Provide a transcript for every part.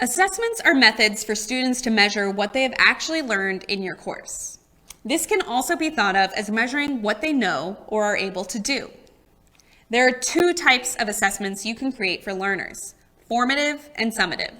Assessments are methods for students to measure what they have actually learned in your course. This can also be thought of as measuring what they know or are able to do. There are two types of assessments you can create for learners: formative and summative.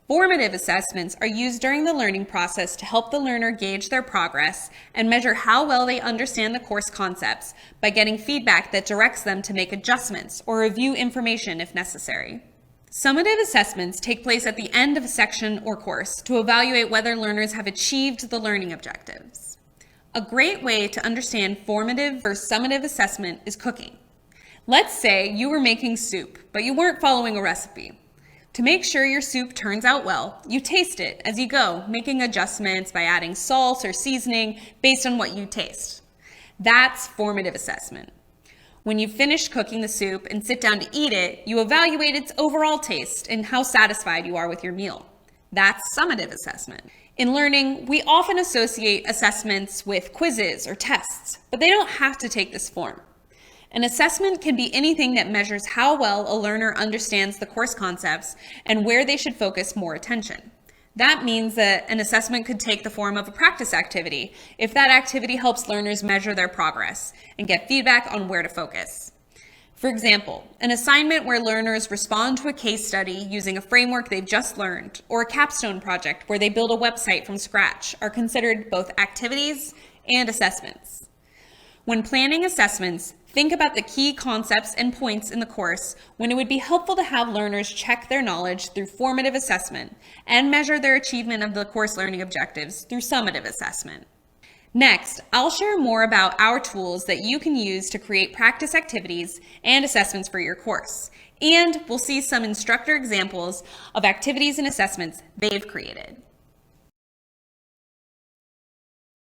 Formative assessments are used during the learning process to help the learner gauge their progress and measure how well they understand the course concepts by getting feedback that directs them to make adjustments or review information if necessary. Summative assessments take place at the end of a section or course to evaluate whether learners have achieved the learning objectives. A great way to understand formative versus summative assessment is cooking. Let's say you were making soup, but you weren't following a recipe. To make sure your soup turns out well, you taste it as you go, making adjustments by adding salt or seasoning based on what you taste. That's formative assessment. When you finish cooking the soup and sit down to eat it, you evaluate its overall taste and how satisfied you are with your meal. That's summative assessment. In learning, we often associate assessments with quizzes or tests, but they don't have to take this form. An assessment can be anything that measures how well a learner understands the course concepts and where they should focus more attention. That means that an assessment could take the form of a practice activity if that activity helps learners measure their progress and get feedback on where to focus. For example, an assignment where learners respond to a case study using a framework they've just learned, or a capstone project where they build a website from scratch, are considered both activities and assessments. When planning assessments, think about the key concepts and points in the course when it would be helpful to have learners check their knowledge through formative assessment and measure their achievement of the course learning objectives through summative assessment. Next, I'll share more about our tools that you can use to create practice activities and assessments for your course, and we'll see some instructor examples of activities and assessments they've created.